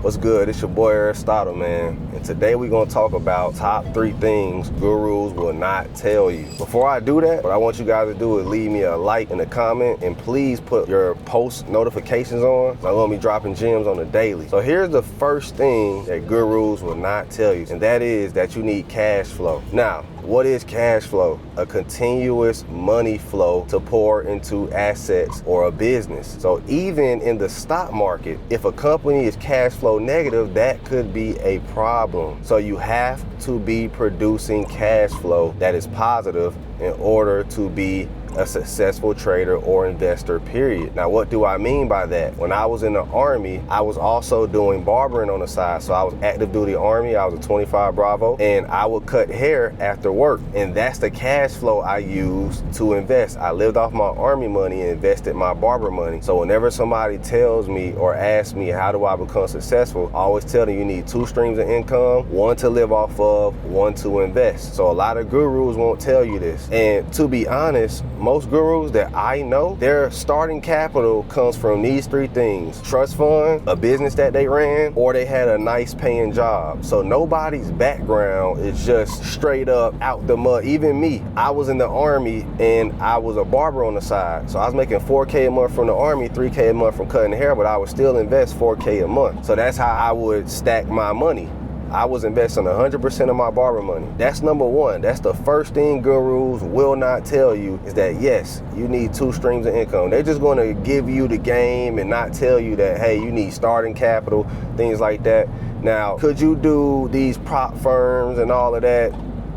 What's good? It's your boy Aristotle, man. And today we're gonna talk about top 3 things gurus will not tell you. Before I do that, what I want you guys to do is leave me a like and a comment, and please put your post notifications on. I'm gonna be dropping gems on the daily. So here's the first thing that gurus will not tell you, and that is that you need cash flow. Now, what is cash flow? A continuous money flow to pour into assets or a business. So even in the stock market, if a company is cash flow negative, that could be a problem. So you have to be producing cash flow that is positive in order to be a successful trader or investor, period. Now, what do I mean by that? When I was in the Army, I was also doing barbering on the side. So I was active duty Army, I was a 25 Bravo, and I would cut hair after work. And that's the cash flow I used to invest. I lived off my Army money and invested my barber money. So whenever somebody tells me or asks me, how do I become successful? I always tell them you need 2 streams of income, 1 to live off of, 1 to invest. So a lot of gurus won't tell you this. And to be honest, most gurus that I know, their starting capital comes from these 3 things: trust fund, a business that they ran, or they had a nice paying job. So nobody's background is just straight up out the mud. Even me, I was in the Army and I was a barber on the side. So I was making $4K a month from the Army, $3K a month from cutting hair, but I would still invest $4K a month. So that's how I would stack my money. I was investing 100% of my barber money. That's number 1. That's the first thing gurus will not tell you, is that yes, you need 2 streams of income. They're just going to give you the game and not tell you that, hey, you need starting capital, things like that. Now, could you do these prop firms and all of that?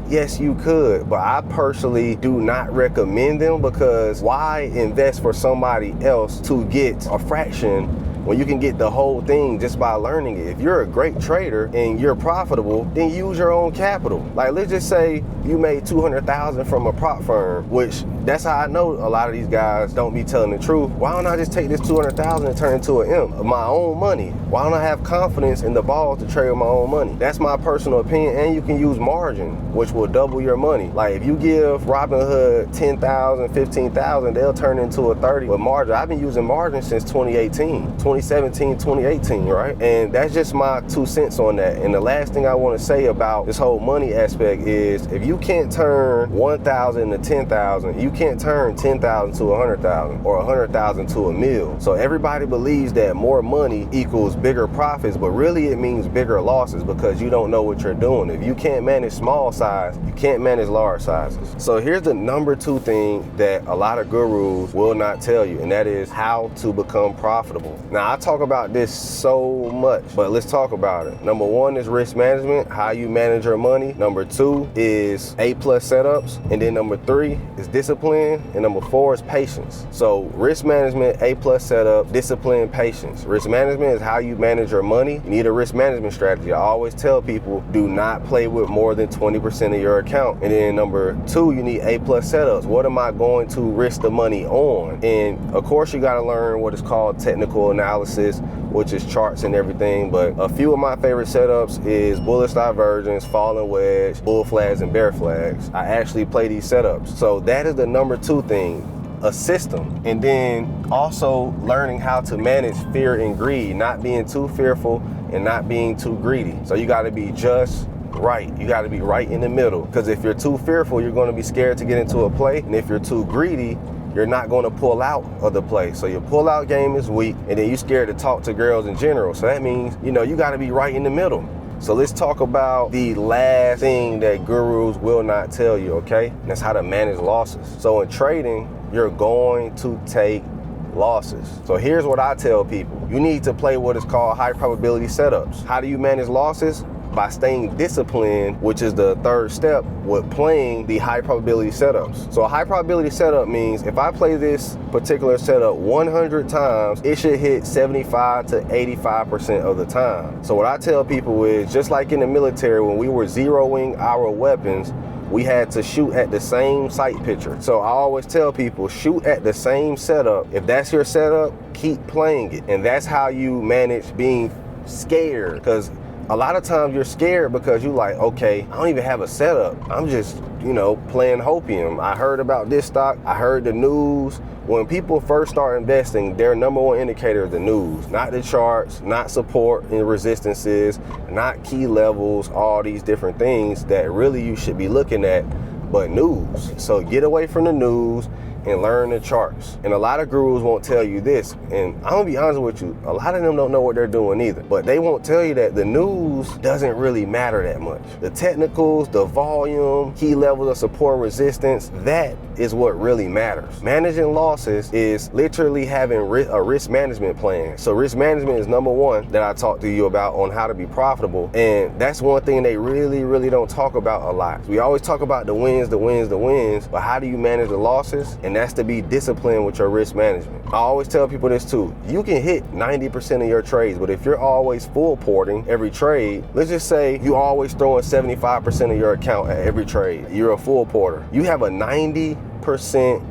Yes, you could, but I personally do not recommend them, because why invest for somebody else to get a fraction when you can get the whole thing just by learning it? If you're a great trader and you're profitable, then use your own capital. Like, let's just say you made $200,000 from a prop firm, which that's how I know a lot of these guys don't be telling the truth. Why don't I just take this $200,000 and turn it into an M of my own money? Why don't I have confidence in the balls to trade with my own money? That's my personal opinion. And you can use margin, which will double your money. Like, if you give Robinhood $10,000, $15,000, they'll turn into a 30 with margin. I've been using margin since 2017, 2018, right? And that's just my 2 cents on that. And the last thing I want to say about this whole money aspect is, if you can't turn 1,000 to 10,000, you can't turn 10,000 to 100,000 or 100,000 to $1 million. So everybody believes that more money equals bigger profits, but really it means bigger losses, because you don't know what you're doing. If you can't manage small size, you can't manage large sizes. So here's the number 2 thing that a lot of gurus will not tell you, and that is how to become profitable. Now, I talk about this so much, but let's talk about it. Number 1 is risk management, how you manage your money. Number 2 is A+ setups. And then number 3 is discipline. And number 4 is patience. So risk management, A+ setup, discipline, patience. Risk management is how you manage your money. You need a risk management strategy. I always tell people, do not play with more than 20% of your account. And then number 2, you need A+ setups. What am I going to risk the money on? And of course, you got to learn what is called technical analysis, which is charts and everything. But a few of my favorite setups is bullish divergence, falling wedge, bull flags, and bear flags. I actually play these setups. So that is the number 2 thing, a system. And then also learning how to manage fear and greed, not being too fearful and not being too greedy. So you got to be just right. You got to be right in the middle, because if you're too fearful, you're going to be scared to get into a play. And if you're too greedy, you're not going to pull out of the play. So your pull out game is weak, and then you're scared to talk to girls in general. So that means, you got to be right in the middle. So let's talk about the last thing that gurus will not tell you, okay? And that's how to manage losses. So in trading, you're going to take losses. So here's what I tell people. You need to play what is called high probability setups. How do you manage losses? By staying disciplined, which is the 3rd step with playing the high probability setups. So a high probability setup means if I play this particular setup 100 times, it should hit 75 to 85% of the time. So what I tell people is, just like in the military, when we were zeroing our weapons, we had to shoot at the same sight picture. So I always tell people, shoot at the same setup. If that's your setup, keep playing it. And that's how you manage being scared, because a lot of times you're scared because you like, okay, I don't even have a setup. I'm just, playing hopium. I heard about this stock. I heard the news. When people first start investing, their number one indicator is the news, not the charts, not support and resistances, not key levels, all these different things that really you should be looking at, but news. So get away from the news and learn the charts. And a lot of gurus won't tell you this, and I'm gonna be honest with you, a lot of them don't know what they're doing either, but they won't tell you that the news doesn't really matter that much. The technicals, the volume, key levels of support and resistance, that is what really matters. Managing losses is literally having a risk management plan. So risk management is number one that I talked to you about on how to be profitable, and that's one thing they really don't talk about a lot. We always talk about the wins, but how do you manage the losses? And that's to be disciplined with your risk management. I always tell people this too. You can hit 90% of your trades, but if you're always full porting every trade, let's just say you always throwing 75% of your account at every trade, you're a full porter. You have a 90%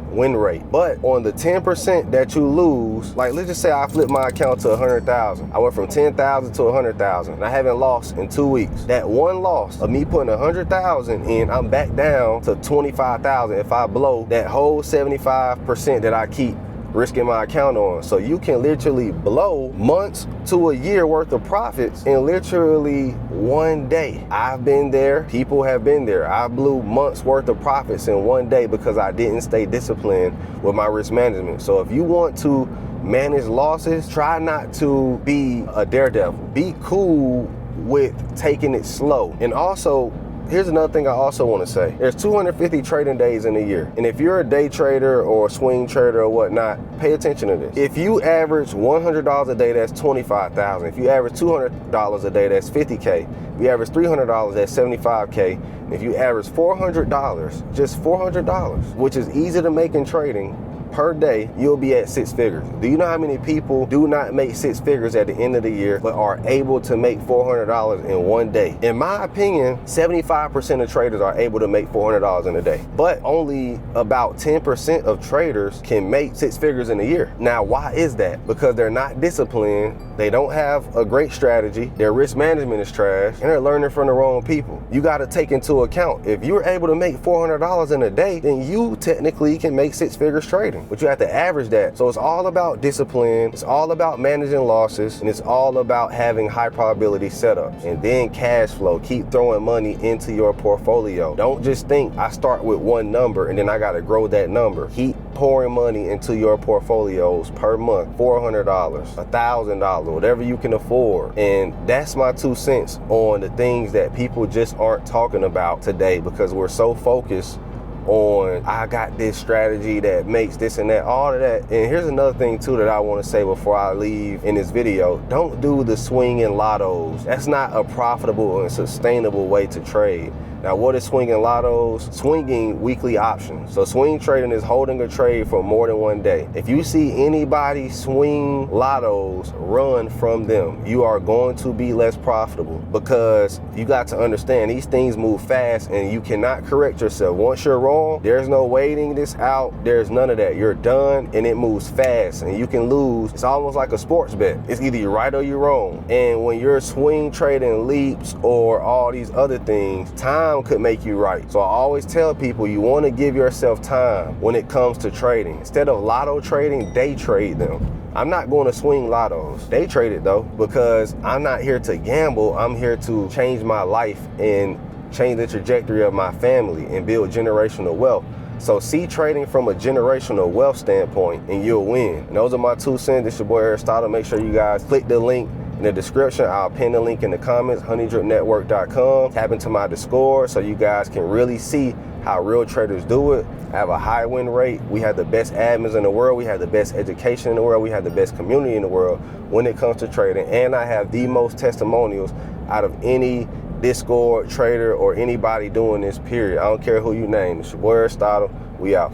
win rate. But on the 10% that you lose, like let's just say I flipped my account to 100,000. I went from 10,000 to 100,000 and I haven't lost in 2 weeks. That one loss of me putting 100,000 in, I'm back down to 25,000 if I blow that whole 75% that I keep risking my account on. So you can literally blow months to a year worth of profits in literally one day. I've been there, people have been there. I blew months worth of profits in one day because I didn't stay disciplined with my risk management. So if you want to manage losses, try not to be a daredevil. Be cool with taking it slow. And also, here's another thing I also want to say. There's 250 trading days in a year. And if you're a day trader or a swing trader or whatnot, pay attention to this. If you average $100 a day, that's $25,000. If you average $200 a day, that's $50K. If you average $300, that's $75K. If you average $400, just $400, which is easy to make in trading, per day, you'll be at six figures. Do you know how many people do not make six figures at the end of the year, but are able to make $400 in one day? In my opinion, 75% of traders are able to make $400 in a day, but only about 10% of traders can make six figures in a year. Now, why is that? Because they're not disciplined, they don't have a great strategy, their risk management is trash, and they're learning from the wrong people. You got to take into account, if you're able to make $400 in a day, then you technically can make six figures trading. But you have to average that. So it's all about discipline, it's all about managing losses, and it's all about having high probability setups. And then cash flow, keep throwing money into your portfolio. Don't just think I start with one number and then I gotta grow that number. Keep pouring money into your portfolios per month, $400, $1,000, whatever you can afford. And that's my 2 cents on the things that people just aren't talking about today, because we're so focused on, I got this strategy that makes this and that, all of that. And here's another thing too that I want to say before I leave in this video. Don't do the swing and lottos. That's not a profitable and sustainable way to trade. Now, what is swinging lottos? Swinging weekly options. So swing trading is holding a trade for more than one day. If you see anybody swing lottos, run from them. You are going to be less profitable, because you got to understand these things move fast and you cannot correct yourself. Once you're wrong, there's no waiting this out. There's none of that. You're done, and it moves fast and you can lose. It's almost like a sports bet. It's either you're right or you're wrong. And when you're swing trading leaps or all these other things, time could make you right. So I always tell people, you want to give yourself time when it comes to trading. Instead of lotto trading, day trade them. I'm not going to swing lottos. Day trade it though, because I'm not here to gamble. I'm here to change my life and change the trajectory of my family and build generational wealth. So see trading from a generational wealth standpoint and you'll win. And those are my 2 cents. It's your boy Aristotle. Make sure you guys click the link in the description. I'll pin the link in the comments, honeydripnetwork.com. Tap into my Discord so you guys can really see how real traders do it. I have a high win rate. We have the best admins in the world. We have the best education in the world. We have the best community in the world when it comes to trading. And I have the most testimonials out of any Discord trader or anybody doing this, period. I don't care who you name. It's your boy Aristotle. We out.